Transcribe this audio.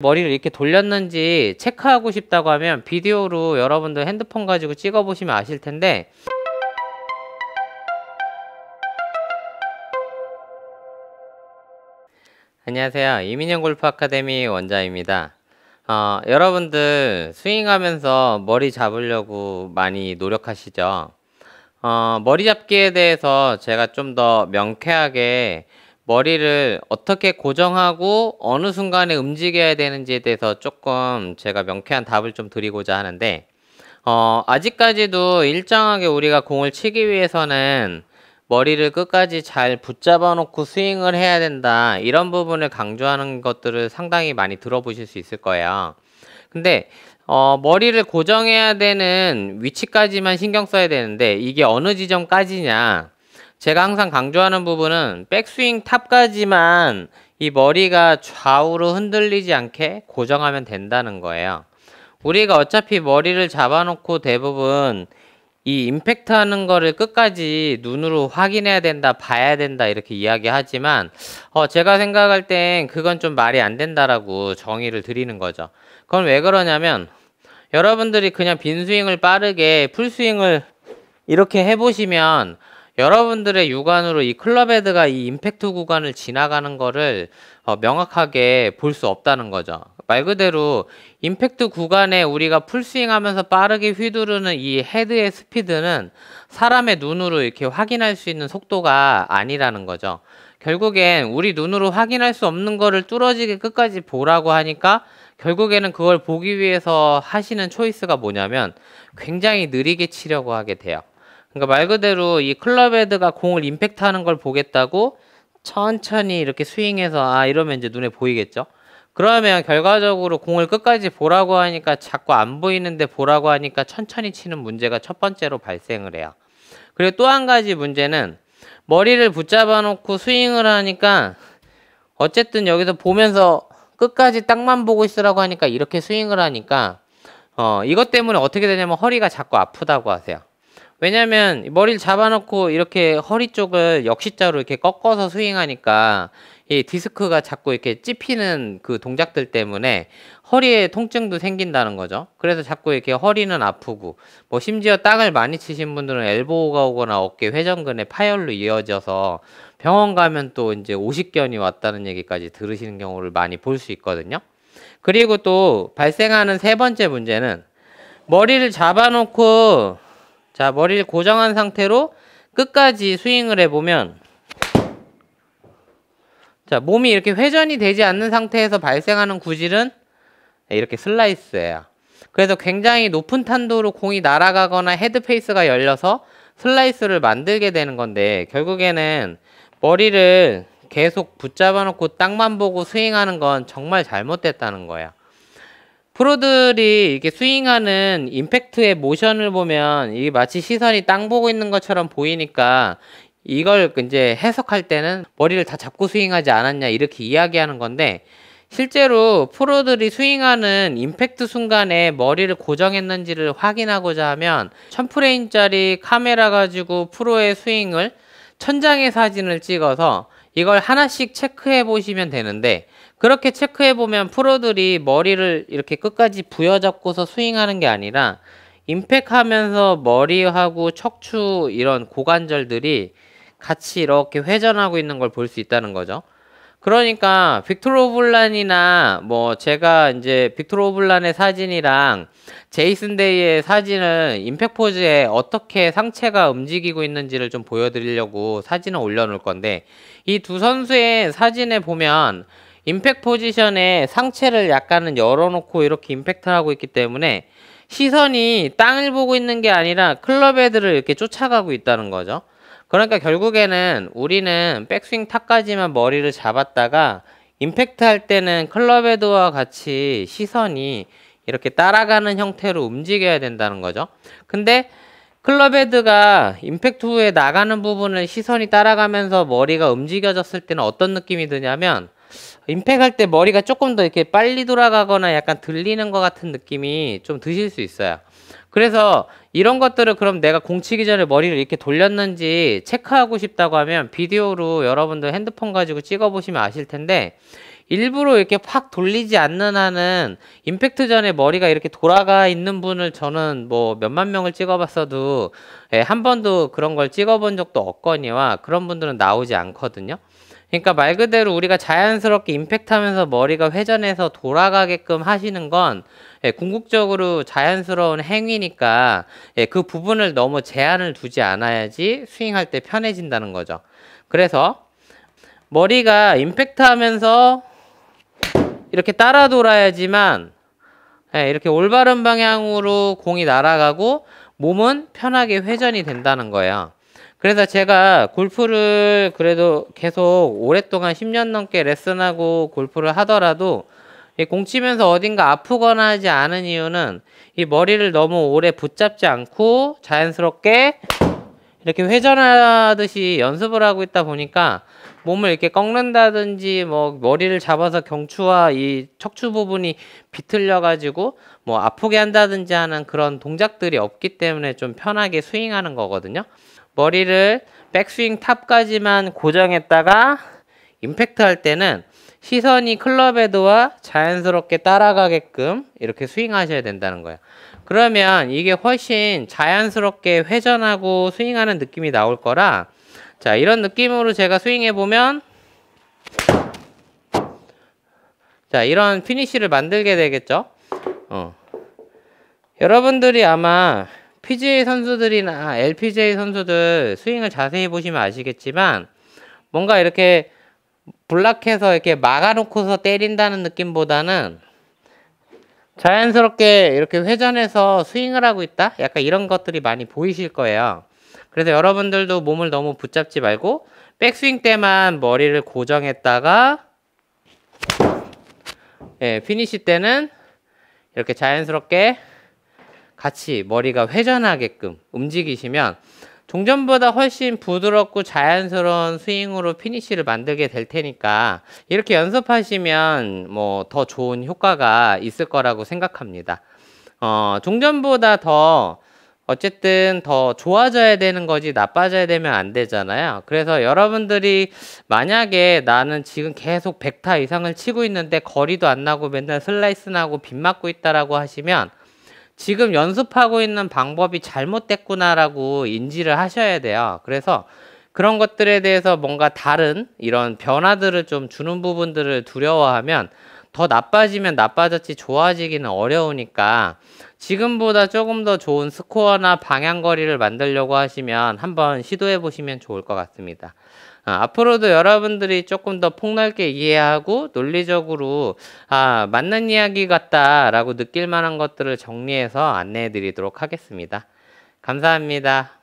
머리를 이렇게 돌렸는지 체크하고 싶다고 하면 비디오로 여러분들 핸드폰 가지고 찍어 보시면 아실 텐데, 안녕하세요. 이민영 골프 아카데미 원장입니다. 여러분들 스윙하면서 머리 잡으려고 많이 노력하시죠? 머리 잡기에 대해서 제가 좀 더 명쾌하게 머리를 어떻게 고정하고 어느 순간에 움직여야 되는지에 대해서 조금 제가 명쾌한 답을 좀 드리고자 하는데, 아직까지도 일정하게 우리가 공을 치기 위해서는 머리를 끝까지 잘 붙잡아 놓고 스윙을 해야 된다, 이런 부분을 강조하는 것들을 상당히 많이 들어보실 수 있을 거예요. 근데 머리를 고정해야 되는 위치까지만 신경 써야 되는데, 이게 어느 지점까지냐, 제가 항상 강조하는 부분은 백스윙 탑까지만 이 머리가 좌우로 흔들리지 않게 고정하면 된다는 거예요. 우리가 어차피 머리를 잡아놓고 대부분 이 임팩트 하는 거를 끝까지 눈으로 확인해야 된다, 봐야 된다, 이렇게 이야기하지만 제가 생각할 땐 그건 좀 말이 안 된다라고 정의를 드리는 거죠. 그건 왜 그러냐면, 여러분들이 그냥 빈스윙을 빠르게 풀스윙을 이렇게 해보시면 여러분들의 육안으로 이 클럽헤드가 이 임팩트 구간을 지나가는 거를 명확하게 볼 수 없다는 거죠. 말 그대로 임팩트 구간에 우리가 풀스윙 하면서 빠르게 휘두르는 이 헤드의 스피드는 사람의 눈으로 이렇게 확인할 수 있는 속도가 아니라는 거죠. 결국엔 우리 눈으로 확인할 수 없는 거를 뚫어지게 끝까지 보라고 하니까, 결국에는 그걸 보기 위해서 하시는 초이스가 뭐냐면 굉장히 느리게 치려고 하게 돼요. 그러니까 말 그대로 이 클럽헤드가 공을 임팩트 하는 걸 보겠다고 천천히 이렇게 스윙해서 이러면 이제 눈에 보이겠죠. 그러면 결과적으로 공을 끝까지 보라고 하니까 자꾸 안 보이는데 보라고 하니까 천천히 치는 문제가 첫 번째로 발생을 해요. 그리고 또 한 가지 문제는, 머리를 붙잡아 놓고 스윙을 하니까 어쨌든 여기서 보면서 끝까지 땅만 보고 있으라고 하니까 이렇게 스윙을 하니까 이것 때문에 어떻게 되냐면 허리가 자꾸 아프다고 하세요. 왜냐면 머리를 잡아놓고 이렇게 허리 쪽을 역시자로 이렇게 꺾어서 스윙하니까 이 디스크가 자꾸 이렇게 찝히는 그 동작들 때문에 허리에 통증도 생긴다는 거죠. 그래서 자꾸 이렇게 허리는 아프고, 뭐 심지어 땅을 많이 치신 분들은 엘보우가 오거나 어깨 회전근에 파열로 이어져서 병원 가면 또 이제 오십견이 왔다는 얘기까지 들으시는 경우를 많이 볼 수 있거든요. 그리고 또 발생하는 세 번째 문제는, 머리를 잡아놓고 머리를 고정한 상태로 끝까지 스윙을 해보면, 몸이 이렇게 회전이 되지 않는 상태에서 발생하는 구질은 이렇게 슬라이스예요. 그래서 굉장히 높은 탄도로 공이 날아가거나 헤드 페이스가 열려서 슬라이스를 만들게 되는 건데, 결국에는 머리를 계속 붙잡아 놓고 땅만 보고 스윙하는 건 정말 잘못됐다는 거예요. 프로들이 이렇게 스윙하는 임팩트의 모션을 보면 이게 마치 시선이 땅 보고 있는 것처럼 보이니까, 이걸 이제 해석할 때는 머리를 다 잡고 스윙하지 않았냐, 이렇게 이야기하는 건데, 실제로 프로들이 스윙하는 임팩트 순간에 머리를 고정했는지를 확인하고자 하면 1000프레임짜리 카메라 가지고 프로의 스윙을 천장의 사진을 찍어서 이걸 하나씩 체크해 보시면 되는데, 그렇게 체크해 보면 프로들이 머리를 이렇게 끝까지 부여잡고서 스윙하는 게 아니라 임팩트 하면서 머리하고 척추 이런 고관절들이 같이 이렇게 회전하고 있는 걸 볼 수 있다는 거죠. 그러니까 빅토르 호블란이나 뭐 제가 이제 빅토르 호블란의 사진이랑 제이슨 데이의 사진을 임팩트 포즈에 어떻게 상체가 움직이고 있는지를 좀 보여드리려고 사진을 올려놓을 건데, 이 두 선수의 사진에 보면 임팩트 포지션에 상체를 약간은 열어놓고 이렇게 임팩트를 하고 있기 때문에 시선이 땅을 보고 있는 게 아니라 클럽헤드를 이렇게 쫓아가고 있다는 거죠. 그러니까 결국에는 우리는 백스윙 탑까지만 머리를 잡았다가 임팩트 할 때는 클럽헤드와 같이 시선이 이렇게 따라가는 형태로 움직여야 된다는 거죠. 근데 클럽헤드가 임팩트 후에 나가는 부분을 시선이 따라가면서 머리가 움직여졌을 때는 어떤 느낌이 드냐면, 임팩트 할 때 머리가 조금 더 이렇게 빨리 돌아가거나 약간 들리는 것 같은 느낌이 좀 드실 수 있어요. 그래서 이런 것들을, 그럼 내가 공 치기 전에 머리를 이렇게 돌렸는지 체크하고 싶다고 하면 비디오로 여러분들 핸드폰 가지고 찍어 보시면 아실 텐데, 일부러 이렇게 팍 돌리지 않는 한은 임팩트 전에 머리가 이렇게 돌아가 있는 분을 저는 뭐 몇만 명을 찍어봤어도 한 번도 그런 걸 찍어본 적도 없거니와 그런 분들은 나오지 않거든요. 그러니까 말 그대로 우리가 자연스럽게 임팩트 하면서 머리가 회전해서 돌아가게끔 하시는 건 궁극적으로 자연스러운 행위니까 그 부분을 너무 제한을 두지 않아야지 스윙할 때 편해진다는 거죠. 그래서 머리가 임팩트 하면서 이렇게 따라 돌아야지만 이렇게 올바른 방향으로 공이 날아가고 몸은 편하게 회전이 된다는 거예요. 그래서 제가 골프를 그래도 계속 오랫동안 10년 넘게 레슨하고 골프를 하더라도 이 공 치면서 어딘가 아프거나 하지 않은 이유는 이 머리를 너무 오래 붙잡지 않고 자연스럽게 이렇게 회전하듯이 연습을 하고 있다 보니까 몸을 이렇게 꺾는다든지 뭐 머리를 잡아서 경추와 이 척추 부분이 비틀려 가지고 뭐 아프게 한다든지 하는 그런 동작들이 없기 때문에 좀 편하게 스윙하는 거거든요. 머리를 백스윙 탑까지만 고정했다가 임팩트 할 때는 시선이 클럽 헤드와 자연스럽게 따라가게끔 이렇게 스윙하셔야 된다는 거예요. 그러면 이게 훨씬 자연스럽게 회전하고 스윙하는 느낌이 나올 거라, 자, 이런 느낌으로 제가 스윙해 보면 자, 이런 피니쉬를 만들게 되겠죠. 여러분들이 아마 PGA 선수들이나 LPGA 선수들 스윙을 자세히 보시면 아시겠지만 뭔가 이렇게 블락해서 이렇게 막아놓고서 때린다는 느낌보다는 자연스럽게 이렇게 회전해서 스윙을 하고 있다? 약간 이런 것들이 많이 보이실 거예요. 그래서 여러분들도 몸을 너무 붙잡지 말고 백스윙 때만 머리를 고정했다가 피니시 때는 이렇게 자연스럽게 같이 머리가 회전하게끔 움직이시면 종전보다 훨씬 부드럽고 자연스러운 스윙으로 피니쉬를 만들게 될 테니까 이렇게 연습하시면 뭐 더 좋은 효과가 있을 거라고 생각합니다. 종전보다 더 어쨌든 더 좋아져야 되는 거지 나빠져야 되면 안 되잖아요. 그래서 여러분들이 만약에 나는 지금 계속 100타 이상을 치고 있는데 거리도 안 나고 맨날 슬라이스 나고 빗 맞고 있다라고 하시면 지금 연습하고 있는 방법이 잘못됐구나라고 인지를 하셔야 돼요. 그래서 그런 것들에 대해서 뭔가 다른 이런 변화들을 좀 주는 부분들을 두려워하면 더 나빠지면 나빠졌지 좋아지기는 어려우니까 지금보다 조금 더 좋은 스코어나 방향거리를 만들려고 하시면 한번 시도해 보시면 좋을 것 같습니다. 앞으로도 여러분들이 조금 더 폭넓게 이해하고 논리적으로 맞는 이야기 같다라고 느낄 만한 것들을 정리해서 안내해 드리도록 하겠습니다. 감사합니다.